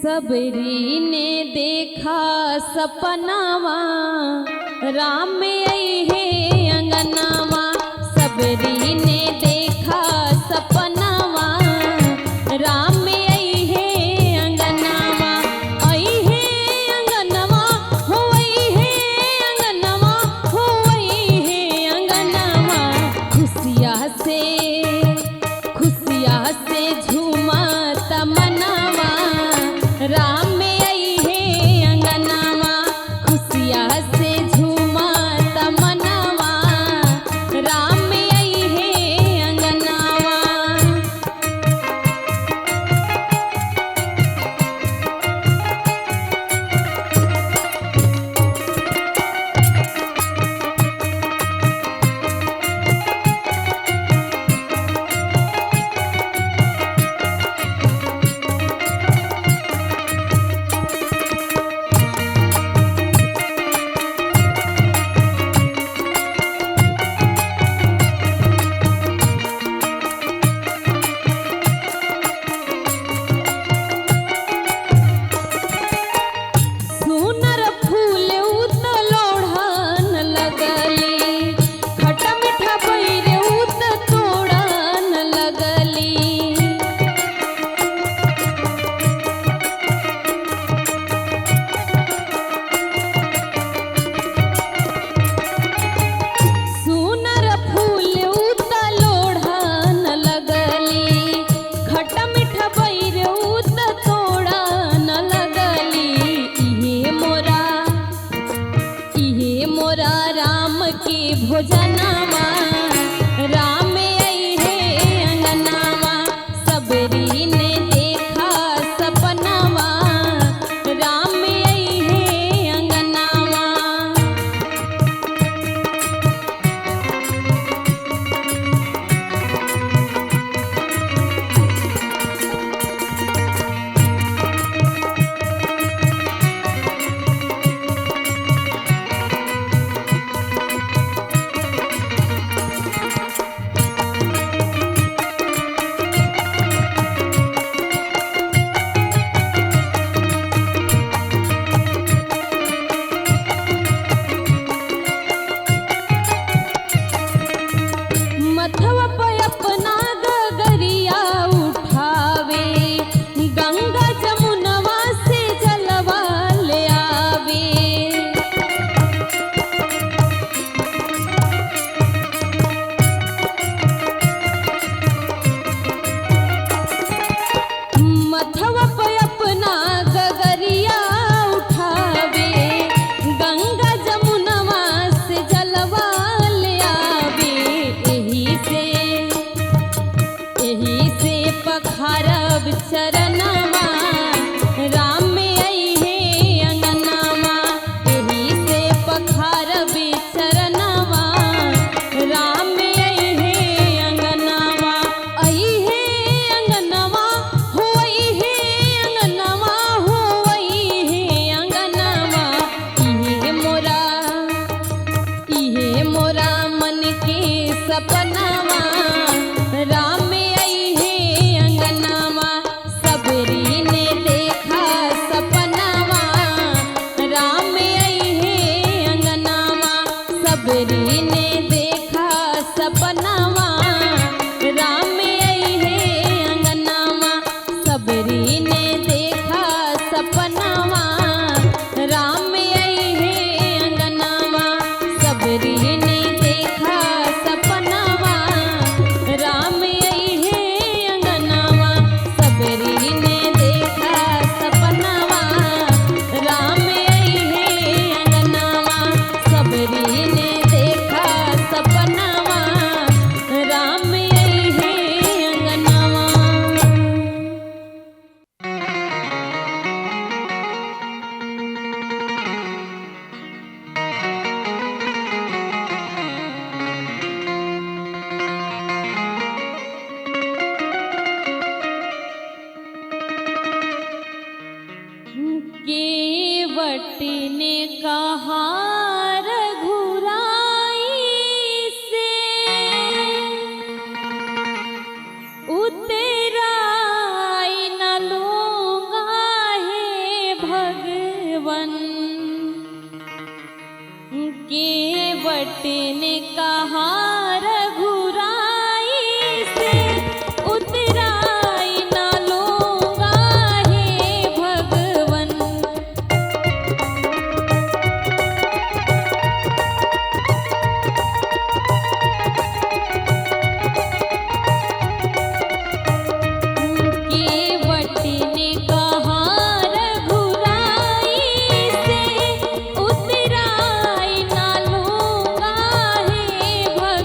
सबरी ने देखा सपनावा राम में आई है अंगनावा। सबरी ने देखा सपनावा राम में आई है अंगनावा। आई है अंगनावा हो आई है अंगनावा हो आई है अंगनावा। खुशिया से झूमा तमनावा राम में आई है अंगनावा। खुशिया से झूमा तमनावा राम में आई है अंगनावा। भोजनावा राम में आई है अंगनावा। सबरी ने देखा सपनावा राम में आई है अंगनावा। मथवा पे अपना गगरिया उठावे गंगा जमुनवा से जलवा ले आवे। मथवा पे अपना गगरिया उठावे गंगा जमुनवा से जलवा ले आवे। यही से पखारब चरनावा राम में आई है अंगनावा। यही से पखारब चरनावा राम में आई है अंगनावा। आई है अंगनावा हो आई है अंगनावा हो आई है अंगनावा। इहे मोरा मन के सपनावा राम में आई है अंगनावा। सबरी ने देखा सपनावा राम में आई है अंगनावा। सबरी ने देखा सपनावा राम में आई है अंगनावा। सबरी ने देखा सपनावा राम में आई है अंगनावा। सबरी ने देखा सपनावा राम में आई है अंगनावा। सबरी ने देखा सपनावा राम में आई है अंगनावा। सबरी ने देखा सपनावा राम में आई है अंगनावा। केवट ने कहा रघुराई से उतराई न लूंगा है। केवट ने कहा रघुराई से उतराई ना लूंगा हे भगवन। केवट ने कहा रघुराई से उतराई ना लूंगा हे भगवन।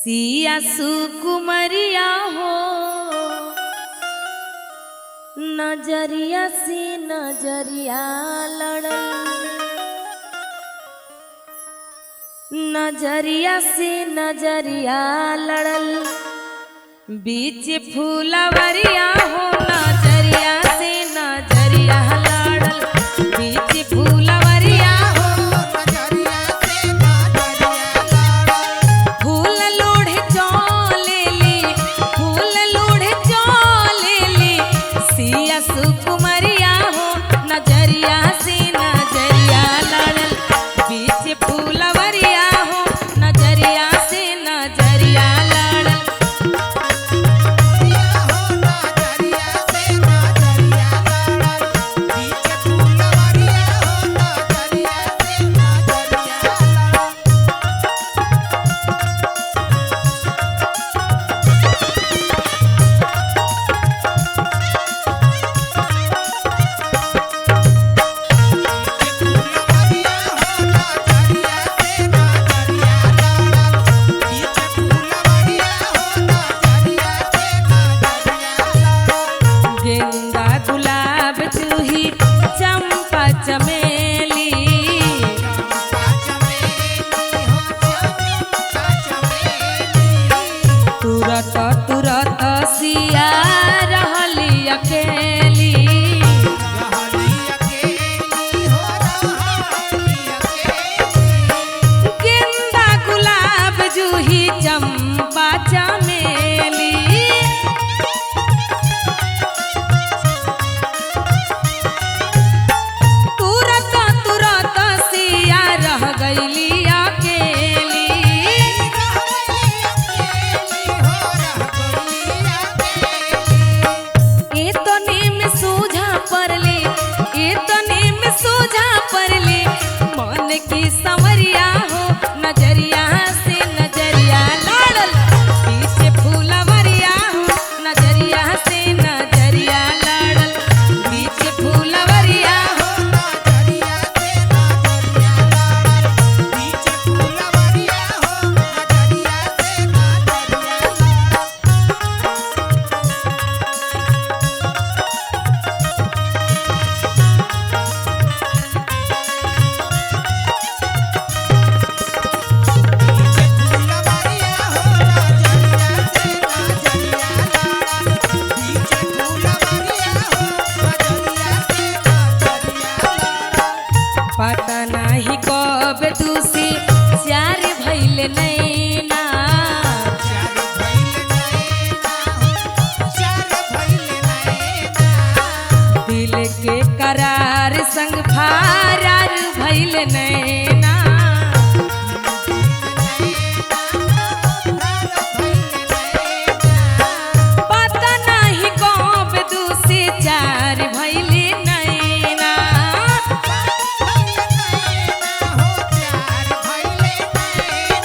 सिया सुकुमरिया हो नजरिया से नजरिया लड़ल नजरिया से नजरिया लड़ल बीच फूलवरिया हो नजरिया से नजरिया लड़ल बीच फूलवरिया हो नजरिया से नजरिया लड़ल फूल लोढ़े चलेली फूल लोढ़े चलेली सिया सुकुमरिया हो नजरिया से नजरिया लड़ल बीच फूलवरिया हो नजरिया से नजरिया लड़ल नजरिया से नजरिया लड़ल बीच फूलवरिया हो नजरिया से नजरिया लड़ल फूलवरिया हो नजरिया से नजरिया लड़ल बीच फूलवरिया हो नजरिया से नजरिया लड़ल गेंदा गुलाब जूही चंपा चमेली चंपा चमेली हो चंपा चमेली तुरत तुरत सिया रहली अकेली रहली अकेली हो रहली अकेली गेंदा गुलाब जूही चंपा चमेली तुरत तुरत सिया रह गईली अकेली एतने में सोझा परले एतने में सोझा परले मन की संवरिया हो नजरिया से नजरिया लड़ल पीछे फूलवरिया हो नजरिया से नजरिया लड़ल पीछे फूलवरिया हो नजरिया से नजरिया लड़ल बीच फूलवरिया हो नजरिया से नजरिया लड़ल फूलवरिया हो नजरिया से नजरिया लड़ल बीच फूलवरिया हो नजरिया से नजरिया लड़ल पता नाही कब दूसी चार भइल नैना चार भइल नैना हो चार भइल नैना दिल के करार संग फरार भइल नैना पता नाही कब दूसी चार भइल नैना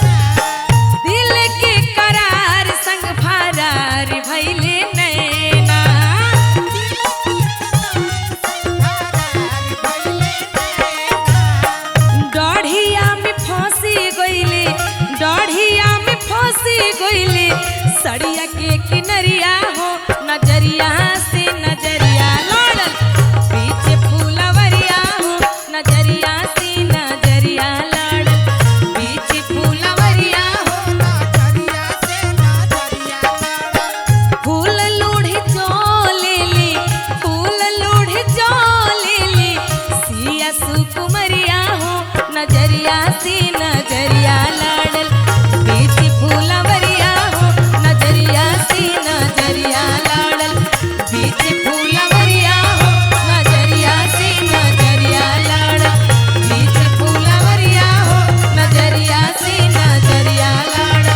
दिल के करार संग फरार भइल नैना डढ़िया में फंसी गईले डढ़िया में फंसी गईले सड़िया के किनरिया हो नजरिया से नजरिया लड़ल पीछे फूलवरिया हो नजरिया से नजरिया लड़ल पीछे फूलवरिया हो फूल लोढ़े चलेली फूल लोढ़े चलेली सिया सुकुमरिया हो नजरिया से नजरिया लड़ल बीच फूलवरिया हो नजरिया से नजरिया लड़ल बीच फूलवरिया हो नजरिया से नजरिया लड़ल बीच फूलवरिया हो नजरिया से नजरिया लड़ल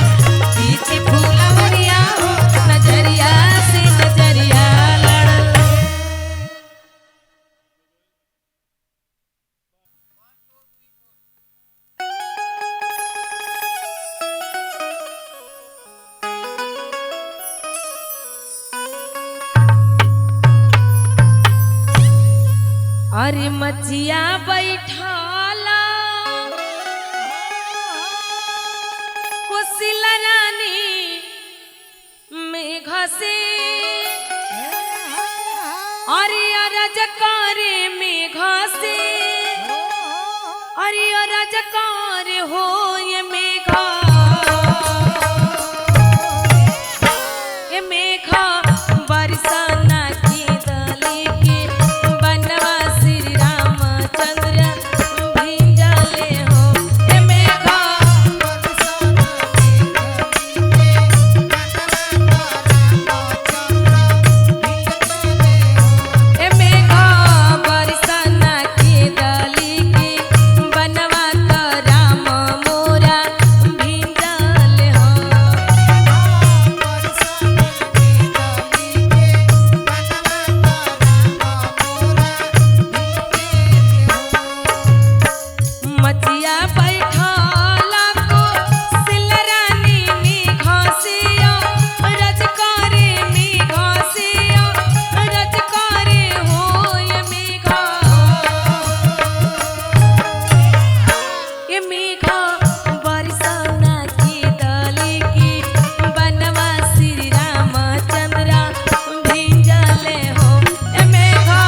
बीच फूलवरिया हो नजरिया से नजरिया लड़ल अरे मचिया बैठाला कोसिला रानी से अरे रजकारे मेघ से अरे रजकार हो ये मेघा ये मेघा बरसाना की डाली के बनवा श्री रामचंद्र भिंजले हो ये मेघा ये मेघा बरसाना की डाली के बनवा तो राम मोरा भिंजले हो मचिया बैठाला को सिलरानी में घासिया रजकारे में घासिया रजकारे हो ये मेघा ये मेघा बरसाना की डाली की बनवा श्री रामचंद्र भिंजले हो ये मेघा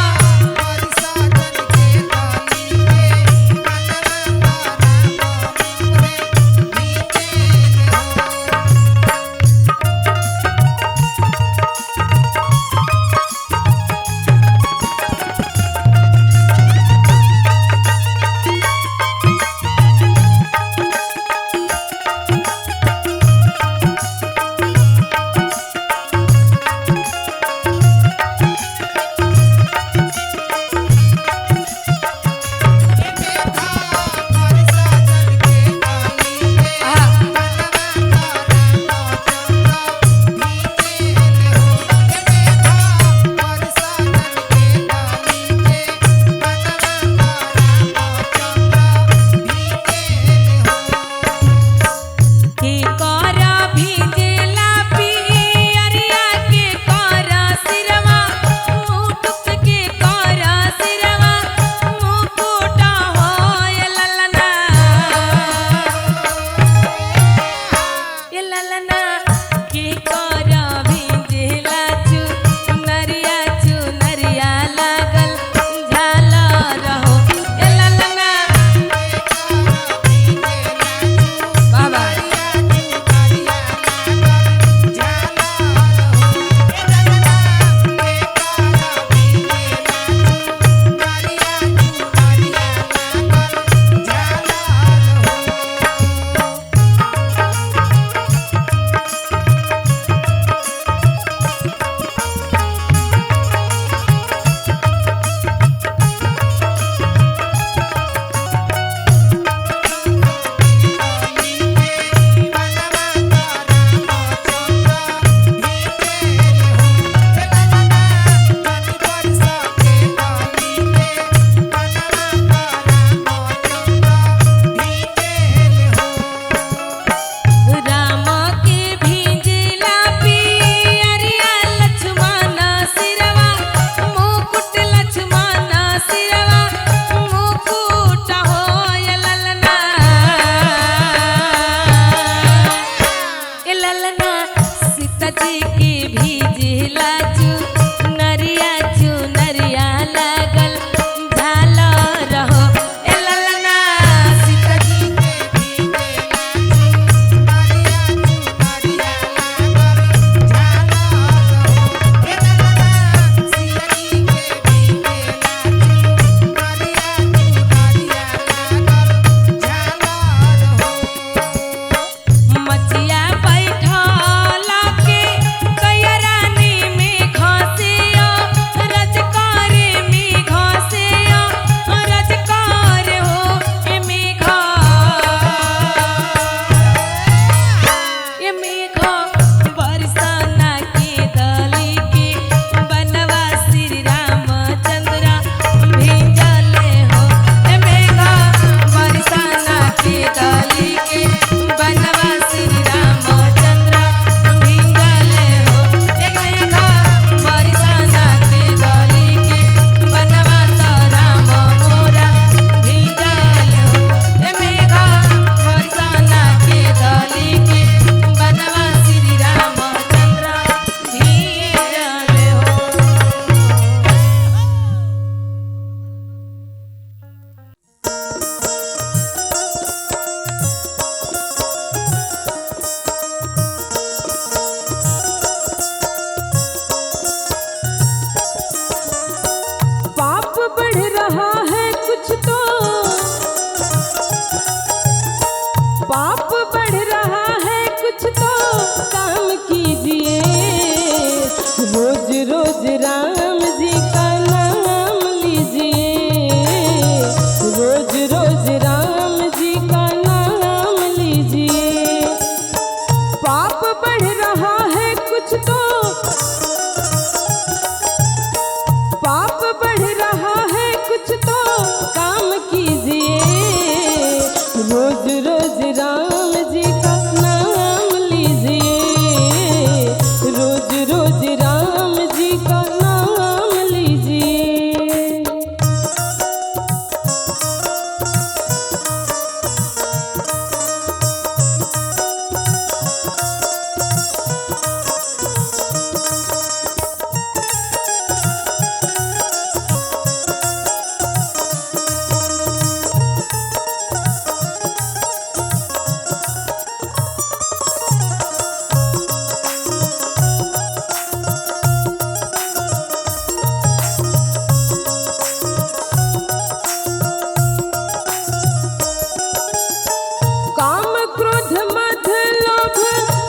काम क्रोध मद लोभ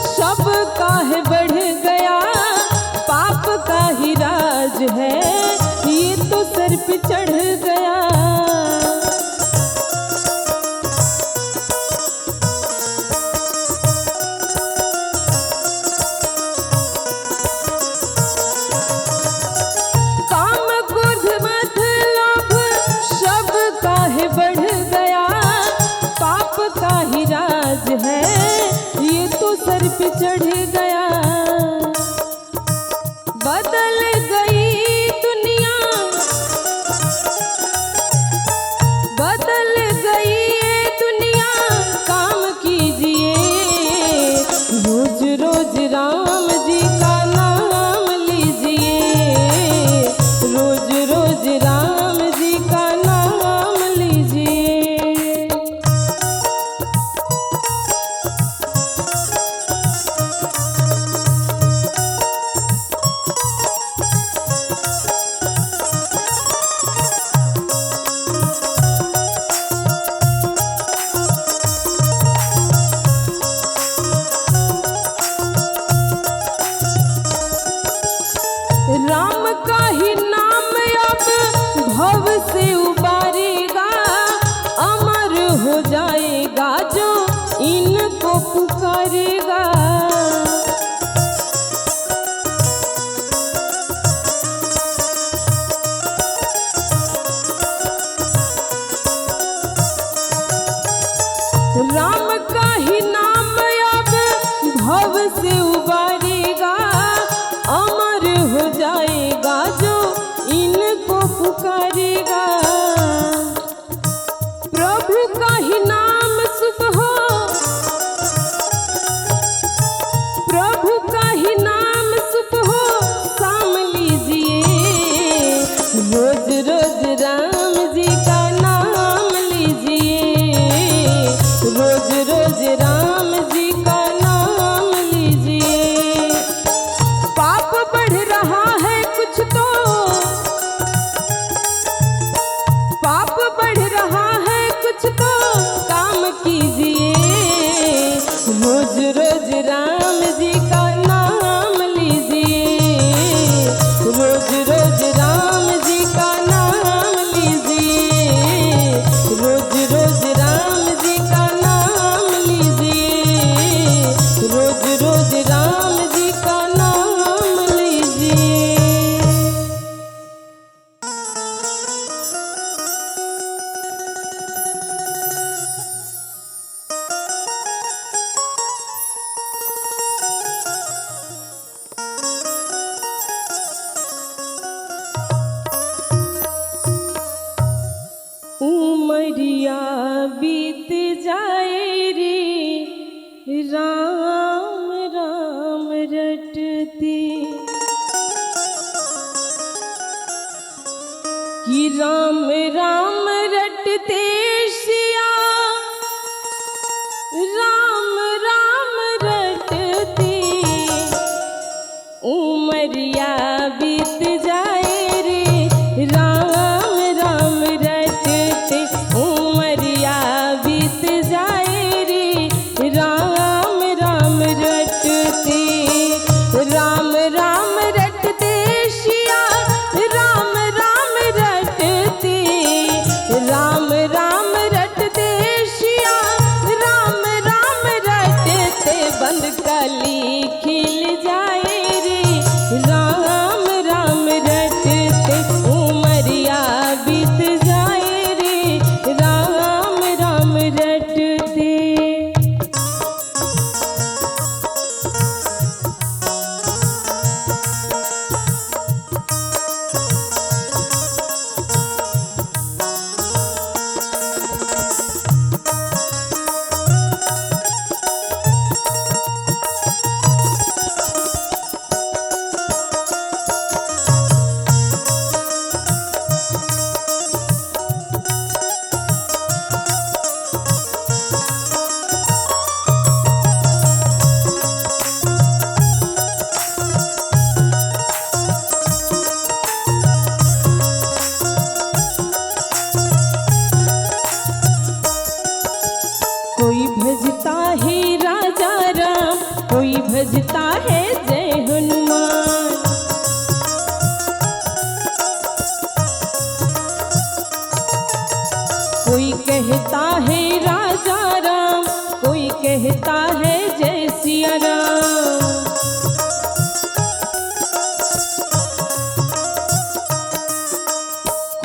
सब काहे बढ़ गया, पाप का ही राज है ये तो सर पे चढ़ गया। काम क्रोध मद लोभ सब काहे बढ़ गया, पाप का ही राज है ये तो सर पे चढ़ गया। बदल गई दुनिया, बदल गई ये दुनिया, काम कीजिए रोज रोज राम जी का नाम लीजिए, रोज रोज राम जी का नाम लीजिए। राम का ही नाम अब भव से उबारेगा, अमर हो जाएगा जो इनको पुकारेगा। राम का ही नाम अब भव से उबारेगा, अमर हो जाएगा जो इनको पुकारेगा। प्रभु का ही नाम शुभ हो, प्रभु का ही नाम शुभ हो, शाम लीजिए रोज रोज राम जी का नाम लीजिए, रोज रोज राम जी का नाम लीजिए। पाप बढ़ रहा है कुछ तो, पाप बढ़ रहा है कुछ तो, काम कीजिए रोज रोज राम जी का नाम लीजिए, रोज रोज राम जी का नाम लीजिए, रोज रोज राम जी का नाम लीजिए, रोज रोज राम जी का नाम लीजिए। भजता है राजा राम, कोई भजता है जय हनुमान। कोई कहता है राजा राम, कोई कहता है जय सिया राम।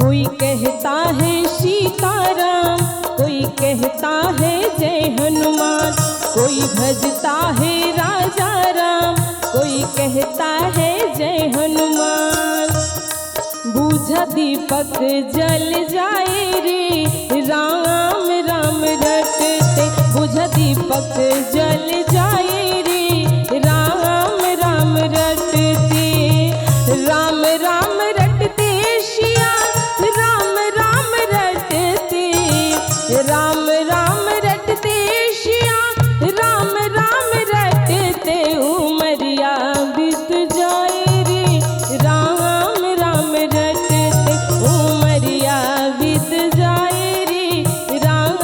कोई कहता है सीताराम, कोई कहता है जय हनुमान। कोई भजता है राजा राम, कोई कहता है जय हनुमान। बूझा दीपक जल जाए रे राम राम रटते, बूझा दीपक जल जाए रे राम राम रटते। राम राम रटते शिया राम राम रटते, राम राम रटते शिया राम राम रटते। उमरिया बीत जाए रे राम राम रटते, उमरिया बीत जाए रे राम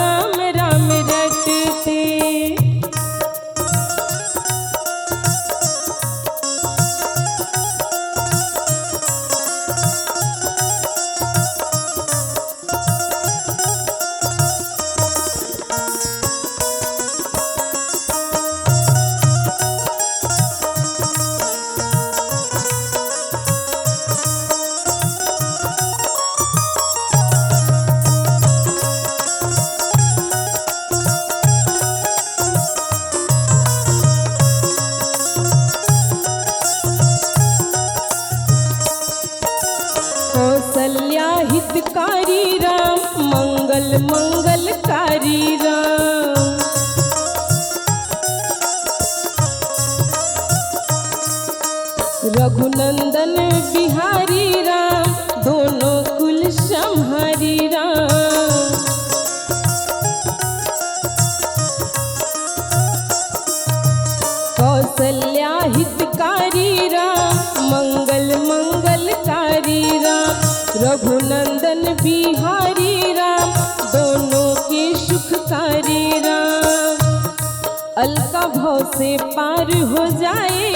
राम रटते। कौसल्या हितकारी राम, मंगल मंगलकारी राम। रघुनंदन बिहारी राम, दोनों कुल संहारी राम। कौसल्या हितकारी राम, मंगल मंगलकारी राम। रघुनंदन बिहारी राम, दोनों के सुखकारी राम। अलका भव से पार हो जाए